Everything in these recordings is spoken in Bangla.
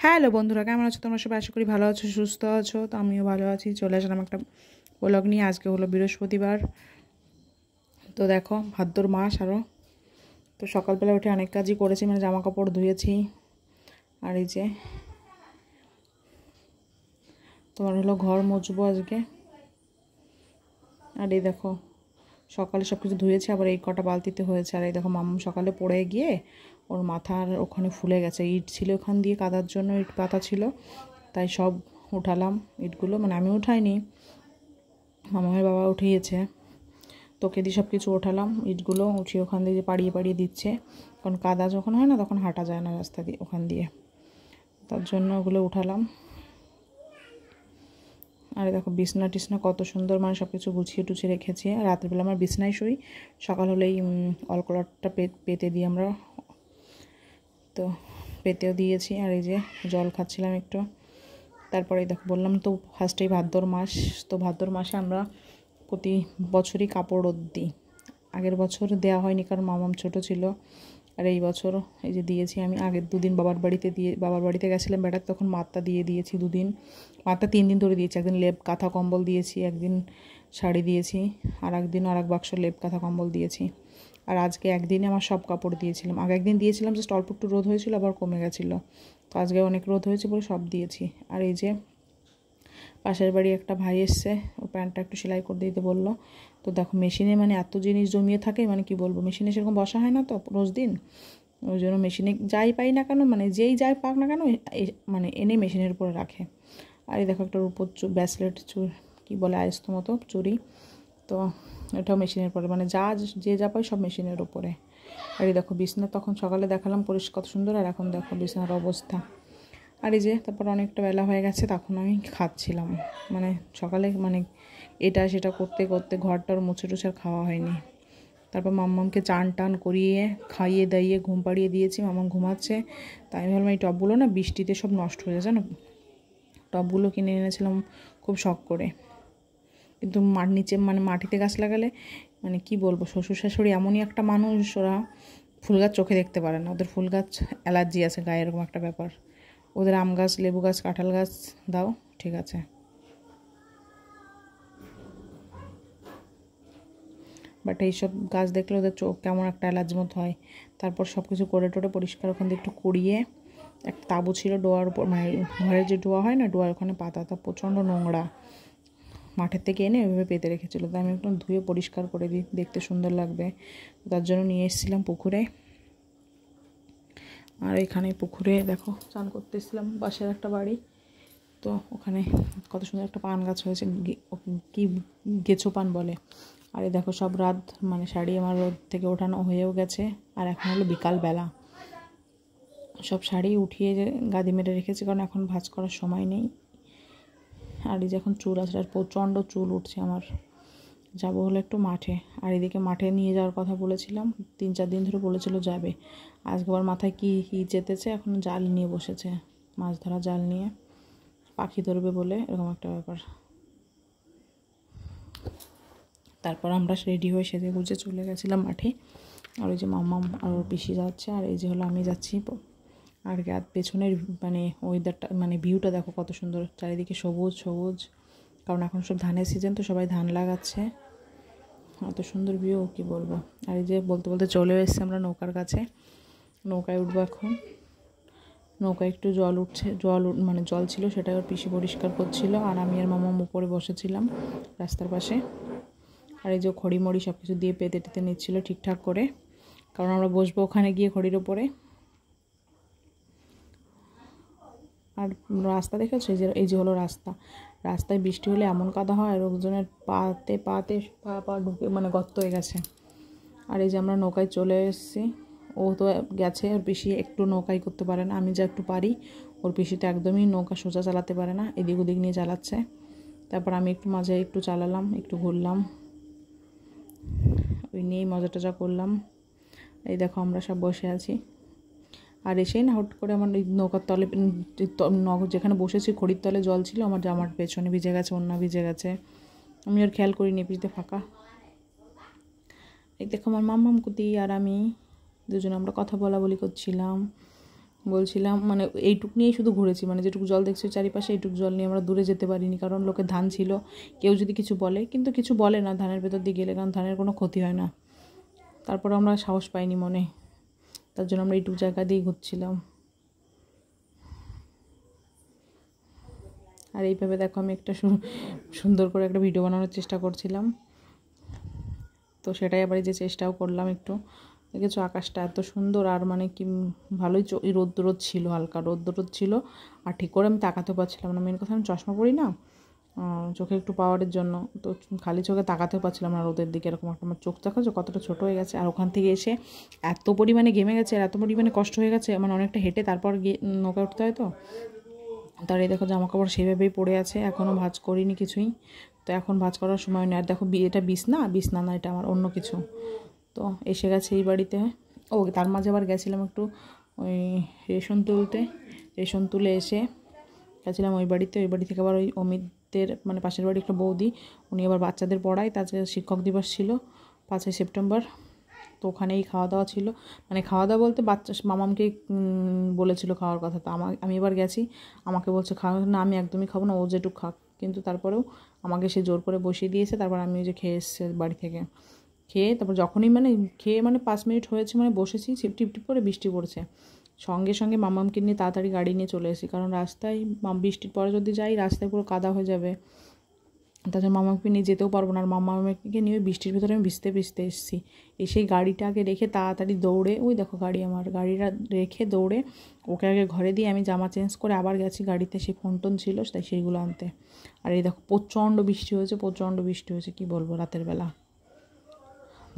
হ্যালো বন্ধুরা, কেমন আছো তোমরা সবাই? আশা করি ভালো আছো, সুস্থ আছো। তো আমিও ভালো আছি। চলে আসলাম একটা ব্লগ নিয়ে। আজকে হলো বৃহস্পতিবার। তো দেখো ভাদ্র মাস আরও। তো সকালবেলা উঠে অনেক কাজই করেছি, মানে জামা কাপড় ধুয়েছি। আর এই যে তোমার হলো ঘর মুছবো আজকে। আর এই দেখো সকালে সব কিছু ধুয়েছি, আবার এই কটা বালতিতে হয়েছে। আর এই দেখো মাম্মু সকালে পড়ে গিয়ে ওর মাথার ওখানে ফুলে গেছে। ইট ছিল ওখান দিয়ে কাদার জন্য, ইট পাতা ছিল, তাই সব উঠালাম ইটগুলো। মানে আমি উঠাইনি, মামার বাবা উঠিয়েছে। তোকে দিয়ে সব কিছু ওঠালাম, ইটগুলো উঠিয়ে ওখান দিয়ে পাড়িয়ে পাড়িয়ে দিচ্ছে। কারণ কাদা যখন হয় না তখন হাঁটা যায় না রাস্তা দিয়ে ওখান দিয়ে, তার জন্য ওগুলো উঠালাম। আর দেখো বিছনা টিছনা কত সুন্দর, মানে সব কিছু গুছিয়ে টুছিয়ে রেখেছি। আর রাত্রিবেলা আমার বিছনায় শুই, সকাল হলেই অলকলারটা পেতে দিই আমরা, তো পেতেও দিয়েছি। আর এই যে জল খাচ্ছিলাম একটু। তারপরে দেখো বললাম তো ফার্স্টেই ভাদ্র মাস। তো ভাদ্র মাসে আমরা প্রতি বছরই কাপড় রোদ দিই। আগের বছর দেওয়া হয়নি কারণ মামাম ছোট ছিল। আর এই বছর এই যে দিয়েছি আমি। আগের দুদিন বাবার বাড়িতে গেছিলাম বেড়াতে, তখন মাত্রা দিয়েছি দুদিন। মাত্রা 3 দিন ধরে দিয়েছি। একদিন লেপ কাঁথা কম্বল দিয়েছি, একদিন শাড়ি দিয়েছি, আর একদিন আর এক বাক্স লেপ কাঁথা কম্বল দিয়েছি। আর আজকে একদিনে আমার সব কাপড় দিয়েছিলাম। আগে একদিন দিয়েছিলাম, জাস্ট অল্প একটু রোদ হয়েছিল, আবার কমে গেছিলো। তো আজকে অনেক রোদ হয়েছে বলে সব দিয়েছি। আর এই যে পাশের বাড়ি একটা ভাই এসছে, ও প্যান্টটা একটু সেলাই করে দিতে বললো। তো দেখো মেশিনে মানে এত জিনিস জমিয়ে থাকে, মানে কি বলবো, মেশিনে সেরকম বসা হয় না তো রোজ দিন। ওই জন্য মেশিনে যাই পাই না কেন, মানে যেই যাই পাক না কেন, মানে এনে মেশিনের উপরে রাখে। আর এই দেখো একটা রূপোর ব্রেসলেট কী বলে আয়স্ত মতো চুড়ি, তো এটাও মেশিনের উপরে, মানে যে যা পাই সব মেশিনের উপরে। আর এই দেখো বিছনা তখন সকালে দেখালাম পরিষ্কার কত সুন্দর, আর এখন দেখো বিছনার অবস্থা। আর এই যে তারপর অনেকটা বেলা হয়ে গেছে, তখন আমি খাচ্ছিলাম। মানে সকালে মানে এটা সেটা করতে করতে ঘরটার মুছে টুছে আর খাওয়া হয়নি। তারপর মাম্মামকে চান টান করিয়ে খাইয়ে দাইয়ে ঘুম পাড়িয়ে দিয়েছি। মাম্মাম ঘুমাচ্ছে। তাই আমি ভাবলাম এই টবগুলো না বৃষ্টিতে সব নষ্ট হয়ে যায় না, টবগুলো কিনে এনেছিলাম খুব শখ করে। কিন্তু নিচে মানে মাটিতে গাছ লাগালে, মানে কি বলবো, শ্বশুর শাশুড়ি এমনই একটা মানুষ, ওরা ফুল গাছ চোখে দেখতে পারে না। ওদের ফুল গাছ অ্যালার্জি আছে গায়ে, এরকম একটা ব্যাপার। ওদের আম গাছ, লেবু গাছ, কাঁঠাল গাছ দাও, ঠিক আছে, বাট এইসব গাছ দেখলে ওদের চোখ কেমন একটা অ্যালার্জি মতো হয়। তারপর সব কিছু করে টোরে পরিষ্কার ওখান দিয়ে একটু করিয়ে, একটা তাঁবু ছিল ডোয়ার উপর, মানে ঘরের যে ডোয়া হয় না, ডোয়ার ওখানে পাতাটা প্রচণ্ড নোংরা, মাঠের থেকে এনে ওইভাবে পেতে রেখেছিলো। তাই আমি একটু ধুয়ে পরিষ্কার করে দিই, দেখতে সুন্দর লাগবে। তার জন্য নিয়ে এসেছিলাম পুকুরে। আর এখানে পুকুরে দেখো চান করতে এসেছিলাম, পাশের একটা বাড়ি, তো ওখানে কত সুন্দর একটা পান গাছ হয়েছে, কি গেছো পান বলে। আর এই দেখো সব রাত মানে শাড়ি আমার রোদ থেকে ওঠানো হয়েও গেছে। আর এখন হলো বিকালবেলা, সব শাড়ি উঠিয়ে গাদি মেরে রেখেছি, কারণ এখন ভাঁজ করার সময় নেই। আর এই যে এখন চুল আসলে আর প্রচণ্ড চুল উঠছে আমার। যাবো হলো একটু মাঠে। আর এদিকে মাঠে নিয়ে যাওয়ার কথা বলেছিলাম, 3-4 দিন ধরে বলেছিল যাবে। আজকে আবার মাথায় কি যেতেছে, এখন জাল নিয়ে বসেছে, মাছ ধরা জাল নিয়ে, পাখি ধরবে বলে, এরকম একটা ব্যাপার। তারপর আমরা রেডি হয়ে সেজে গুজে চলে গেছিলাম মাঠে। আর ওই যে মাম্মাম আর ওর পিসি যাচ্ছে, আর এই যে হলো আমি যাচ্ছি। আর পেছনের মানে ওয়েদারটা, মানে ভিউটা দেখো কত সুন্দর, চারিদিকে সবুজ সবুজ, কারণ এখন সব ধানের সিজন, তো সবাই ধান লাগাচ্ছে। এত সুন্দর ভিউ কি বলবো। আর এই যে বলতে বলতে চলেও এসেছি আমরা নৌকার কাছে, নৌকায় উঠবো এখন। নৌকায় একটু জল উঠছে, মানে জল ছিল, সেটা ওর পিসি পরিষ্কার করছিল, আর আমি আর মামাম উপরে বসেছিলাম রাস্তার পাশে। আর এই যে খড়িমড়ি সব কিছু দিয়ে পেতে টেতে নিচ্ছিলো ঠিকঠাক করে, কারণ আমরা বসবো ওখানে গিয়ে খড়ির ওপরে। আর রাস্তা দেখেছো, এই যে হলো রাস্তা। রাস্তায় বৃষ্টি হলে এমন কাদা হয়, লোকজনের পাতে পা ঢুকে মানে গর্ত হয়ে গেছে। আর এই যে আমরা নৌকায় চলে এসেছি। ও তো গেছে, ওর পিসি একটু নৌকাই করতে পারে না, আমি যা একটু পারি। ওর পিসি তো একদমই নৌকা সোজা চালাতে পারে না, এদিক ওদিক নিয়ে চালাচ্ছে। তারপর আমি একটু মাঝে একটু চালালাম, একটু ঘুরলাম, ওই নিয়েই মজা টজা করলাম। এই দেখো আমরা সব বসে আছি। আর এসেই না হুট করে আমার নৌকার তলে, যেখানে বসেছি খড়ির তলে জল ছিল, আমার জামার পেছনে ভিজে গেছে, ওড়না ভিজে গেছে। আমি আর খেয়াল করিনি, পিছতে ফাঁকা। এই দেখো আমার মাম্মাম কুতি আর আমি দুজনে আমরা কথা বলা বলি করছিলাম। বলছিলাম মানে এইটুক নিয়েই শুধু ঘুরেছি, মানে যেটুকু জল দেখছি চারিপাশে এইটুকু জল নিয়ে আমরা দূরে যেতে পারিনি, কারণ লোকে ধান ছিল, কেউ যদি কিছু বলে, কিন্তু কিছু বলে না ধানের ভেতর দিয়ে গেলে, কারণ ধানের কোনো ক্ষতি হয় না। তারপর আমরা সাহস পাইনি মনে, তার জন্য আমরা এইটুকু জায়গা দিয়েই ঘুরছিলাম। আর এইভাবে দেখো আমি একটা সুন্দর করে একটা ভিডিও বানানোর চেষ্টা করছিলাম, তো সেটাই আবার যে চেষ্টাও করলাম একটু। দেখেছো আকাশটা এত সুন্দর, আর মানে কি ভালোই রোদ ছিল, হালকা রোদ ছিল, আর ঠিক করে আমি তাকাতেও পারছিলাম না। মেন কথা আমি চশমা পরি না, চোখে একটু পাওয়ারের জন্য, তো খালি চোখে তাকাতেও পারছিলাম না রোদের দিকে। এরকম একটা আমার চোখ দেখো কতটা ছোটো হয়ে গেছে, আর ওখান থেকে এসে এত পরিমাণে ঘেমে গেছে আর এত পরিমাণে কষ্ট হয়ে গেছে, মানে অনেকটা হেঁটে তারপর গিয়ে নৌকা উঠতে হয়, তো তার এই দেখো জামাকাপড় সেভাবেই পড়ে আছে, এখনও ভাঁজ করিনি কিছুই, তো এখন ভাঁজ করার সময় নেই। আর দেখো এটা বিছনা না, এটা আমার অন্য কিছু। তো এসে গেছে এই বাড়িতে। ও তার মাঝে আবার গেছিলাম একটু ওই রেশন তুলে এসে গেছিলাম ওই বাড়িতে। ওই বাড়ি থেকে আবার ওই অমিতদের মানে পাশের বাড়ি একটা বৌদি, উনি আবার বাচ্চাদের পড়ায়, তাদের শিক্ষক দিবস ছিল 5ই সেপ্টেম্বর, তো ওখানেই খাওয়া দাওয়া ছিল। মানে খাওয়া দাওয়া বলতে মামামকে বলেছিল খাওয়ার কথা, তো আমি এবার গেছি, আমাকে বলছে খাওয়া না, আমি একদমই খাবো না, ও যেটুকু খাক, কিন্তু তারপরেও আমাকে সে জোর করে বসিয়ে দিয়েছে। তারপর আমি ওই যে খেয়ে এসেছি বাড়ি থেকে, খেয়ে তারপর যখনই খেয়ে 5 মিনিট হয়েছে, বসেছি, টিপ টিপ করে বৃষ্টি পড়ছে, সঙ্গে সঙ্গে মামামকে নিয়ে তাড়াতাড়ি গাড়ি নিয়ে চলে এসেছি, কারণ রাস্তায় বৃষ্টির পরে যদি যাই রাস্তায় পুরো কাদা হয়ে যাবে, তাছাড়া মামাকে নিয়ে যেতেও পারবো না। আর মামাকে নিয়ে বৃষ্টির ভিতরে আমি ভিজতে এসেছি, এসেই গাড়িটা আগে রেখে তাড়াতাড়ি দৌড়ে, ওই দেখো গাড়ি, আমার গাড়িটা রেখে দৌড়ে ওকে আগে ঘরে দিয়ে আমি জামা চেঞ্জ করে আবার গেছি গাড়িতে, সেই ফোন টোন ছিল তাই সেইগুলো আনতে। আর এই দেখো প্রচণ্ড বৃষ্টি হয়েছে, কী বলবো, রাতের বেলা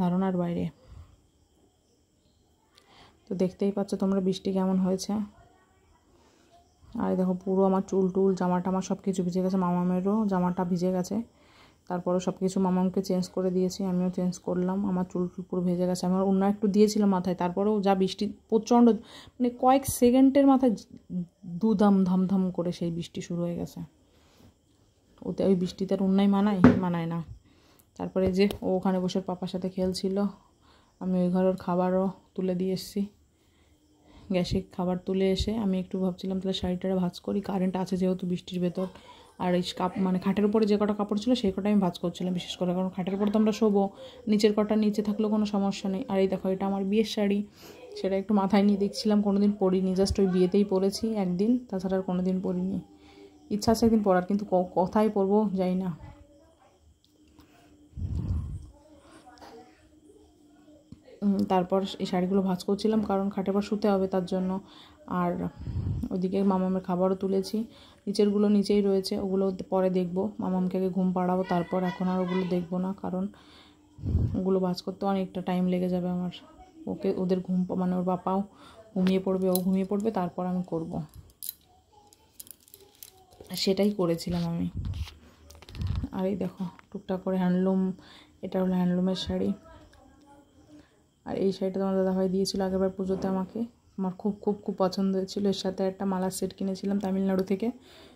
ধারণার বাইরে। তো দেখতেই পাচ্ছ তোমরা বৃষ্টি কেমন হয়েছে। আর দেখো পুরো আমার চুল জামাটা আমার সব কিছু ভিজে গেছে, মামামেরও জামাটা ভিজে গেছে। তারপরে সব কিছু মামামকে চেঞ্জ করে দিয়েছি, আমিও চেঞ্জ করলাম, আমার চুল পুরো ভেজে গেছে। আমার অন্য একটু দিয়েছিলাম মাথায়, তারপরেও যা বৃষ্টি প্রচণ্ড, মানে কয়েক সেকেন্ডের মাথায় ধাম করে সেই বৃষ্টি শুরু হয়ে গেছে। ওতে ওই বৃষ্টিতে আর অন্যায় মানায় না। তারপরে যে ও ওখানে বসে পাপার সাথে খেলছিল, আমি ওই ঘরের খাবারও তুলে দিয়ে এসেছি, গ্যাসে খাবার তুলে এসে আমি একটু ভাবছিলাম তাহলে শাড়িটা ভাঁজ করি, কারেন্ট আছে যেহেতু বৃষ্টির ভেতর। আর এই খাটের উপরে যে কটা কাপড় ছিল সেই কটা আমি ভাঁজ করছিলাম বিশেষ করে, কারণ খাটের উপর তো আমরা শোবো, নিচের কটা নিচে থাকলেও কোনো সমস্যা নেই। আর এই দেখো এটা আমার বিয়ের শাড়ি, সেটা একটু মাথায় নিয়ে দেখছিলাম, কোনো দিন পরিনি, জাস্ট ওই বিয়েতেই পরেছি একদিন, তাছাড়া আর কোনো দিন পরিনি। ইচ্ছা আছে একদিন পরার, কিন্তু কোথায় পরবো যাই না। তারপর এই শাড়িগুলো ভাঁজ করছিলাম, কারণ খাটের পর শুতে হবে তার জন্য। আর ওইদিকে মামামের খাবারও তুলেছি, নিচেরগুলো নিচেই রয়েছে, ওগুলো পরে দেখবো, মামামকে আগে ঘুম পাড়াবো, তারপর এখন আর ওগুলো দেখবো না, কারণ ওগুলো ভাঁজ করতে অনেকটা টাইম লেগে যাবে আমার। ওদের মানে ওর বাপাও ঘুমিয়ে পড়বে, ও ঘুমিয়ে পড়বে, তারপর আমি করব, সেটাই করেছিলাম আমি। আর এই দেখো টুকটাক করে হ্যান্ডলুম, এটা হলো হ্যান্ডলুমের শাড়ি। আর এই শাড়িটা তোমার দাদাভাই দিয়েছিল আগেরবার পুজোতে আমাকে, আমার খুব খুব খুব পছন্দ হয়েছিল। এর সাথে একটা মালার সেট কিনেছিলাম তামিলনাড়ু থেকে,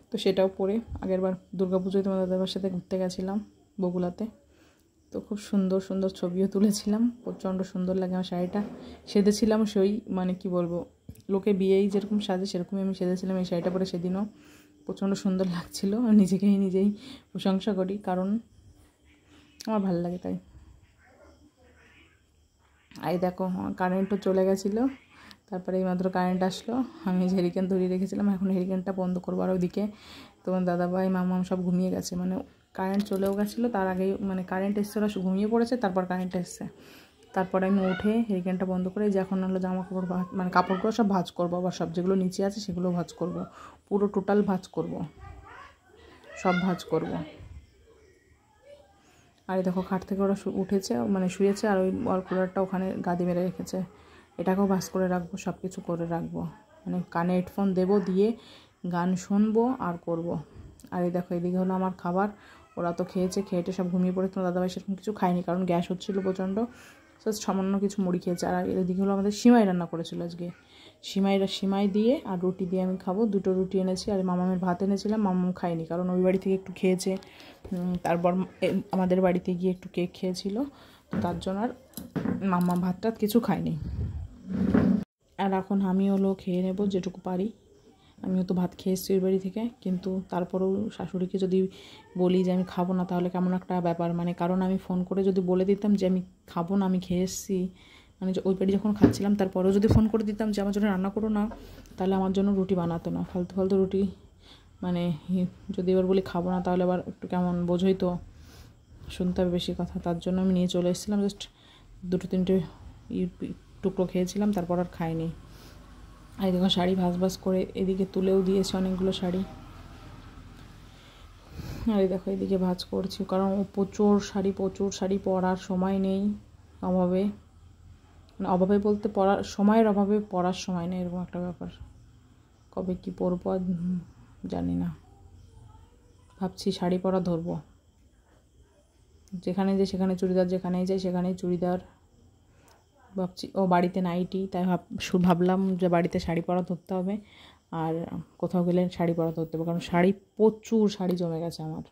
তো সেটাও পরে আগেরবার দুর্গাপুজোয় তোমার দাদাভাইয়ের সাথে ঘুরতে গেছিলাম বগুলাতে, তো খুব সুন্দর সুন্দর ছবিও তুলেছিলাম, প্রচণ্ড সুন্দর লাগে আমার শাড়িটা। সেজেছিলাম সেই মানে কি বলবো, লোকে বিয়েই যেরকম সাজে সেরকমই আমি সেজেছিলাম এই শাড়িটা পরে, সেদিনও প্রচণ্ড সুন্দর লাগছিলো। আমি নিজেই প্রশংসা করি, কারণ আমার ভালো লাগে তাই। এই দেখো কারেন্টও চলে গেছিলো, তারপরে এইমাত্র কারেন্ট আসলো, আমি হেরিকেন ধরিয়ে রেখেছিলাম, এখন হেরিকেনটা বন্ধ করবো। আর ওইদিকে তোমার দাদাভাই মামাম সব ঘুমিয়ে গেছে, মানে কারেন্ট চলেও গেছিলো, তার আগেই মানে কারেন্ট এসছে, ওরা ঘুমিয়ে পড়েছে, তারপর কারেন্ট এসছে, তারপরে আমি উঠে হেরিকেনটা বন্ধ করে যে এখন হলো জামা কাপড় মানে কাপড়গুলো সব ভাঁজ করবো, আবার সব যেগুলো নিচে আছে সেগুলো ভাঁজ করবো, পুরো টোটাল ভাঁজ করবো, সব ভাঁজ করবো। আর এই দেখো খাট থেকে ওরা উঠেছে, মানে শুয়েছে, আর ওই ওয়াল কুলারটা ওখানে গাদি মেরে রেখেছে, এটাকেও ভাঁজ করে রাখবো, সব কিছু করে রাখবো, মানে কানে হেডফোন দেবো, দিয়ে গান শুনবো আর করব। আর এই দেখো এদিকে হলো আমার খাবার, ওরা তো খেয়েছে, খেয়েটে সব ঘুমিয়ে পড়ে, তোমার দাদাভাই সেরকম কিছু খায়নি, কারণ গ্যাস হচ্ছিলো প্রচণ্ড, সামান্য কিছু মুড়ি খেয়েছে। আর এদিকে হলো আমাদের সিমাই রান্না করেছিল আজকে, সিমাই দিয়ে আর রুটি দিয়ে আমি খাবো, 2টো রুটি এনেছি, আর মামামের ভাত এনেছিলাম, মামাম খায়নি, কারণ ওই বাড়ি থেকে একটু খেয়েছে, তারপর আমাদের বাড়িতে গিয়ে একটু কেক খেয়েছিল, তো তার জন্য আর মাম্মা ভাতটা কিছু খায়নি। আর এখন আমি হলো খেয়ে নেব যেটুকু পারি। আমিও তো ভাত খেয়ে এসেছি ওই বাড়ি থেকে, কিন্তু তারপরেও শাশুড়িকে যদি বলি যে আমি খাবো না তাহলে কেমন একটা ব্যাপার, মানে কারণ আমি ফোন করে যদি বলে দিতাম যে আমি খাবো না, আমি খেয়ে এসেছি, মানে ওই বাড়ি যখন খাচ্ছিলাম তারপরেও যদি ফোন করে দিতাম যে আমার জন্য রান্না করো না, তাহলে আমার জন্য রুটি বানাতো না, ফালতু ফালতু রুটি। মানে যদি এবার বলি খাবো না তাহলে আবার একটু কেমন বোঝোই তো, শুনতে হবে বেশি কথা। তার জন্য আমি নিয়ে চলে এসেছিলাম, জাস্ট 2-3টে টুকরো খেয়েছিলাম, তারপর আর খাইনি। আর দেখো শাড়ি ভাজ করে এদিকে তুলেও দিয়েছে অনেকগুলো শাড়ি। আর এই দেখো এদিকে ভাজ করছি, কারণ প্রচুর শাড়ি পরার সময় নেই অভাবে, মানে অভাবে বলতে পড়ার সময়ের অভাবে পরার সময় নেই, এরকম একটা ব্যাপার। কবে কি পরবো জানি না, ভাবছি শাড়ি পরা ধরবো। যেখানে যাই সেখানে চুড়িদার, যেখানেই যাই সেখানেই চুড়িদার। ভাবছি বাড়িতে নাইটি, তাই ভাবলাম যে বাড়িতে শাড়ি পরা ধরতে হবে, আর কোথাও গেলে শাড়ি পরা ধরতে হবে, কারণ প্রচুর শাড়ি জমে গেছে আমার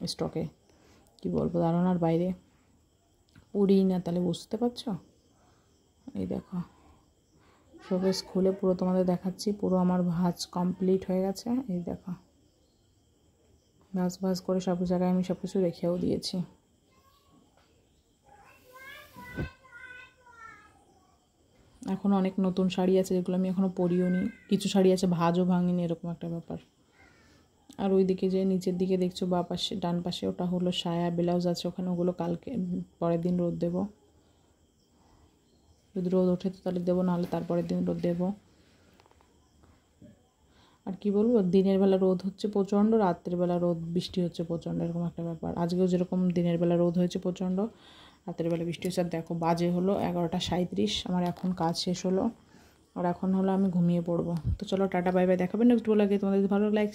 স্টকে। কি বলবো, ধারণার বাইরে। পরিই না তাহলে, বুঝতে পারছো? এই দেখো শোকেস খুলে পুরো তোমাদের দেখাচ্ছি, পুরো আমার ভাঁজ কমপ্লিট হয়ে গেছে। এই দেখো ভাঁজ করে সব জায়গায় আমি সব কিছু রেখেও দিয়েছি। এখন অনেক নতুন শাড়ি আছে যেগুলো আমি এখনও পরিও নি, কিছু শাড়ি আছে ভাঁজও ভাঙিনি, এরকম একটা ব্যাপার। আর ওইদিকে যে নিচের দিকে দেখছো বা পাশে ডান পাশে, ওটা হলো সায়া ব্লাউজ আছে ওখানে, ওগুলো কালকে পরের দিন রোদ দেবো। যদি রোদ ওঠে তো তাহলে দেবো, নাহলে তারপরের দিন রোদ দেবো। আর কি বলবো, দিনের বেলা রোদ হচ্ছে প্রচণ্ড, রাত্রের বেলা বৃষ্টি হচ্ছে প্রচণ্ড, এরকম একটা ব্যাপার। আজকেও যেরকম দিনের বেলা রোদ হয়েছে প্রচণ্ড, রাতের বেলা বৃষ্টি হচ্ছে। আর দেখো বাজে হলো 11টা 37, আমার এখন কাজ শেষ হলো, আর এখন হলো আমি ঘুমিয়ে পড়বো। তো চলো টাটা বাই বাই, দেখাবেন নেক্সট ব্লগে। তোমাদের ভালো লাগছে